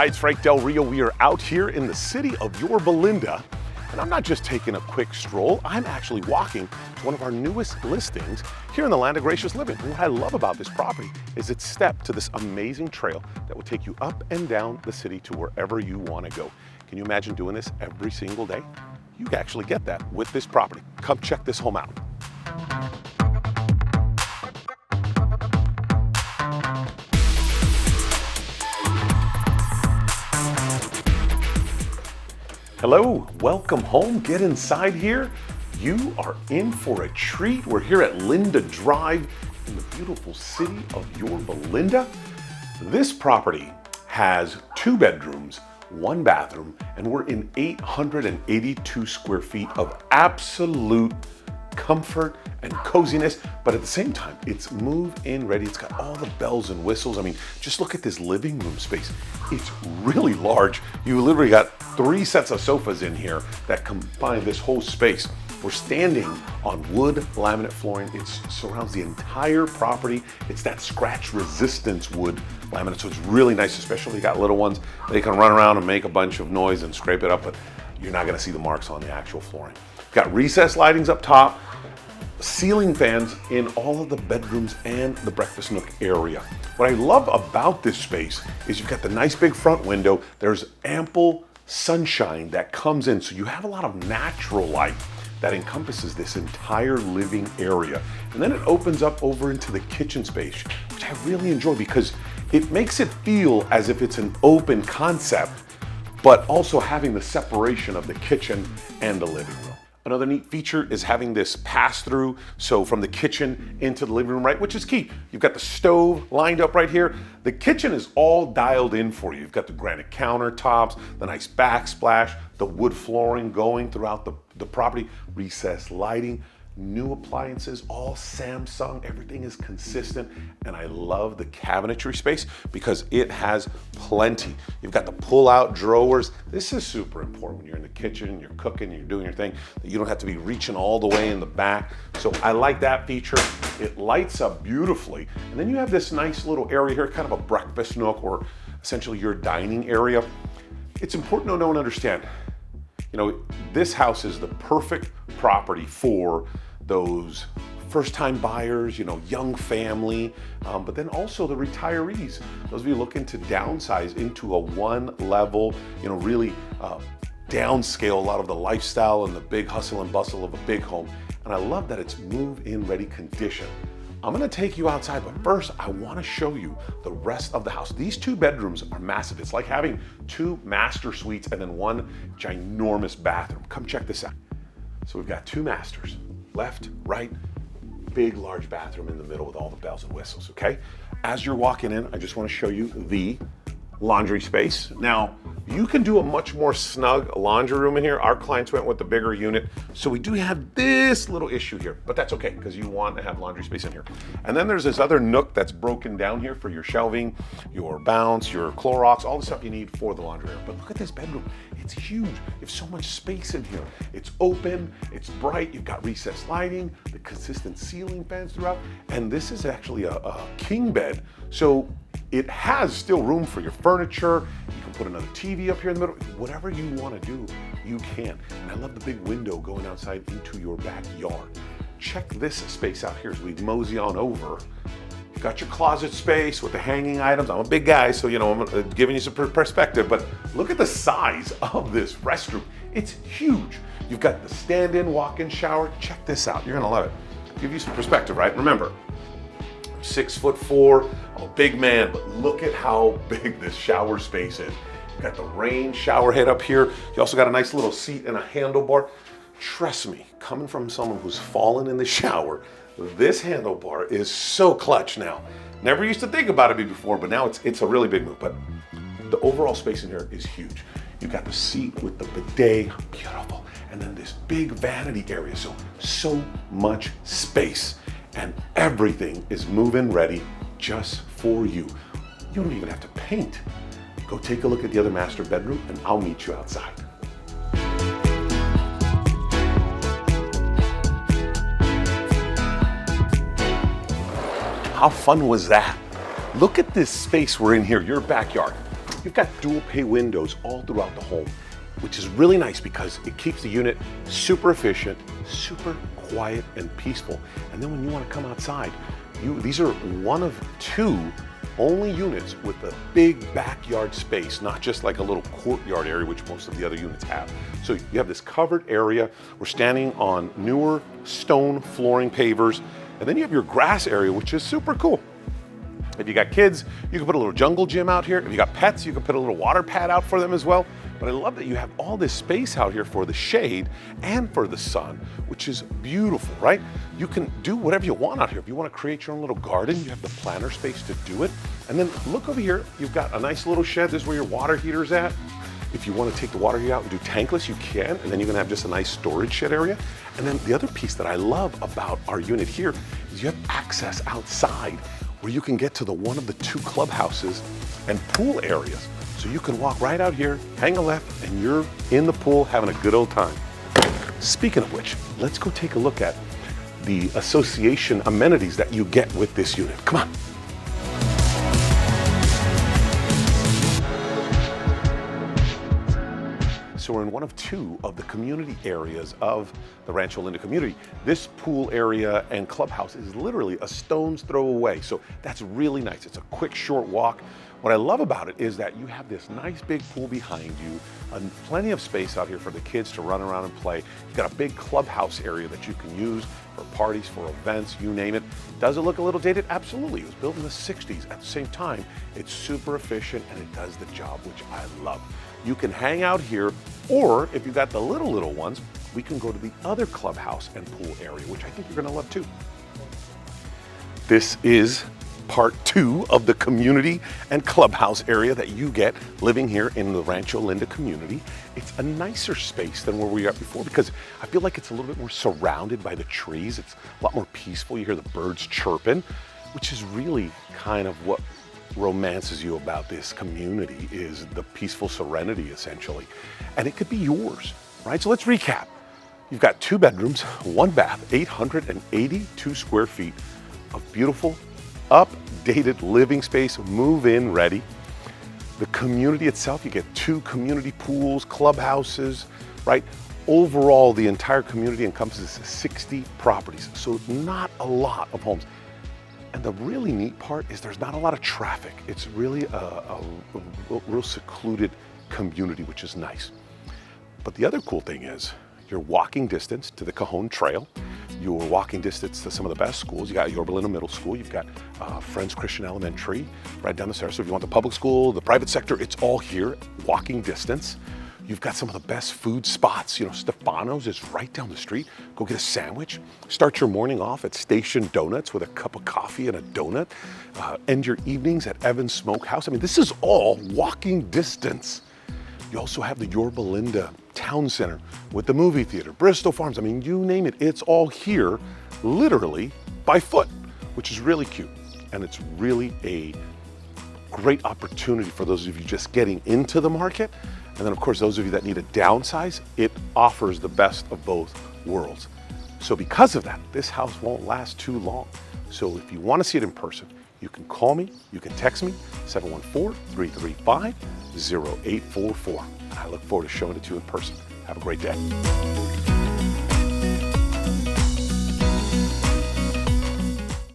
Hi, it's Frank Del Rio. We are out here in the city of Yorba Linda, and I'm not just taking a quick stroll, I'm actually walking to one of our newest listings here in the Land of Gracious Living. And what I love about this property is its step to this amazing trail that will take you up and down the city to wherever you want to go. Can you imagine doing this every single day? You can actually get that with this property. Come check this home out. Hello, welcome home. Get inside here. You are in for a treat. We're here at Linda Drive in the beautiful city of Yorba Linda. This property has 2 bedrooms, 1 bathroom, and we're in 882 square feet of absolute comfort and coziness, but at the same time, it's move-in ready. It's got all the bells and whistles. I mean, just look at this living room space. It's really large. You literally got 3 sets of sofas in here that combine this whole space. We're standing on wood laminate flooring. It surrounds the entire property. It's that scratch resistance wood laminate, so it's really nice, especially if you got little ones. They can run around and make a bunch of noise and scrape it up, but you're not gonna see the marks on the actual flooring. Got recessed lightings up top, ceiling fans in all of the bedrooms and the breakfast nook area. What I love about this space is you've got the nice big front window. There's ample sunshine that comes in, so you have a lot of natural light that encompasses this entire living area. And then it opens up over into the kitchen space, which I really enjoy because it makes it feel as if it's an open concept, but also having the separation of the kitchen and the living room. Another neat feature is having this pass-through, so from the kitchen into the living room, right, which is key. You've got the stove lined up right here. The kitchen is all dialed in for you. You've got the granite countertops, the nice backsplash, the wood flooring going throughout the property, recessed lighting, new appliances, all Samsung, everything is consistent. And I love the cabinetry space because it has plenty. You've got the pull-out drawers. This is super important when you're in the kitchen, you're cooking, you're doing your thing, that you don't have to be reaching all the way in the back. So I like that feature. It lights up beautifully. And then you have this nice little area here, kind of a breakfast nook or essentially your dining area. It's important to know and understand, you know, this house is the perfect property for those first-time buyers, you know, young family, but then also the retirees. Those of you looking to downsize into a 1-level, you know, really downscale a lot of the lifestyle and the big hustle and bustle of a big home. And I love that it's move-in ready condition. I'm gonna take you outside, but first I wanna show you the rest of the house. These 2 bedrooms are massive. It's like having 2 master suites and then 1 ginormous bathroom. Come check this out. So we've got 2 masters, left, right, big, large bathroom in the middle with all the bells and whistles, okay? As you're walking in, I just wanna show you the laundry space. Now, you can do a much more snug laundry room in here. Our clients went with the bigger unit, so we do have this little issue here, but that's okay because you want to have laundry space in here. And then there's this other nook that's broken down here for your shelving, your bounce, your Clorox, all the stuff you need for the laundry room. But look at this bedroom. It's huge. You have so much space in here. It's open, it's bright, you've got recessed lighting, the consistent ceiling fans throughout, and this is actually a king bed. So it has still room for your furniture. You can put another TV up here in the middle. Whatever you want to do, you can. And I love the big window going outside into your backyard. Check this space out here as we mosey on over. You've got your closet space with the hanging items. I'm a big guy, so you know, I'm giving you some perspective, but look at the size of this restroom. It's huge. You've got the stand-in walk-in shower. Check this out. You're gonna love it. Give you some perspective, right? Remember, 6'4", I'm a big man, but look at how big this shower space is. You've got the rain shower head up here. You also got a nice little seat and a handlebar. Trust me, coming from someone who's fallen in the shower, this handlebar is so clutch now. Never used to think about it before, but now it's a really big move. But the overall space in here is huge. You've got the seat with the bidet, beautiful. And then this big vanity area, so much space. And everything is move-in ready just for you. You don't even have to paint. Go take a look at the other master bedroom and I'll meet you outside. How fun was that? Look at this space we're in here, your backyard. You've got dual pay windows all throughout the home, which is really nice because it keeps the unit super efficient, super quiet and peaceful. And then when you want to come outside, these are one of two only units with a big backyard space, not just like a little courtyard area, which most of the other units have. So you have this covered area. We're standing on newer stone flooring pavers. And then you have your grass area, which is super cool. If you got kids, you can put a little jungle gym out here. If you got pets, you can put a little water pad out for them as well. But I love that you have all this space out here for the shade and for the sun, which is beautiful, right? You can do whatever you want out here. If you want to create your own little garden, you have the planter space to do it. And then look over here, you've got a nice little shed. This is where your water heater's at. If you want to take the water heater out and do tankless, you can, and then you're gonna have just a nice storage shed area. And then the other piece that I love about our unit here is you have access outside where you can get to one of the two clubhouses and pool areas. So you can walk right out here, hang a left, and you're in the pool having a good old time. Speaking of which, let's go take a look at the association amenities that you get with this unit. Come on. So we're in one of two of the community areas of the Rancho Linda community. This pool area and clubhouse is literally a stone's throw away. So that's really nice. It's a quick, short walk. What I love about it is that you have this nice big pool behind you, and plenty of space out here for the kids to run around and play. You've got a big clubhouse area that you can use for parties, for events, you name it. Does it look a little dated? Absolutely. It was built in the 60s. At the same time, it's super efficient and it does the job, which I love. You can hang out here, or if you got the little ones, we can go to the other clubhouse and pool area, which I think you're gonna love too. This is part 2 of the community and clubhouse area that you get living here in the Rancho Linda community. It's a nicer space than where we were at before because I feel like it's a little bit more surrounded by the trees. It's a lot more peaceful. You hear the birds chirping, which is really kind of what romances you about this community, is the peaceful serenity essentially. And it could be yours, right? So let's recap. You've got 2 bedrooms, 1 bath, 882 square feet of beautiful, updated living space, move-in ready. The community itself, you get 2 community pools, clubhouses, right? Overall, the entire community encompasses 60 properties, so not a lot of homes. And the really neat part is there's not a lot of traffic. It's really a real secluded community, which is nice. But the other cool thing is you're walking distance to the Cajon Trail. You're walking distance to some of the best schools. You got Yorba Linda Middle School. You've got Friends Christian Elementary right down the stairs. So if you want the public school, the private sector, it's all here, walking distance. You've got some of the best food spots. You know, Stefano's is right down the street. Go get a sandwich. Start your morning off at Station Donuts with a cup of coffee and a donut. End your evenings at Evans Smokehouse. I mean, this is all walking distance. You also have the Yorba Linda Town Center with the movie theater, Bristol Farms. I mean, you name it, it's all here literally by foot, which is really cute. And it's really a great opportunity for those of you just getting into the market. And then of course, those of you that need a downsize, it offers the best of both worlds. So because of that, this house won't last too long. So if you want to see it in person, you can call me, you can text me, 714-335-0844. I look forward to showing it to you in person. Have a great day.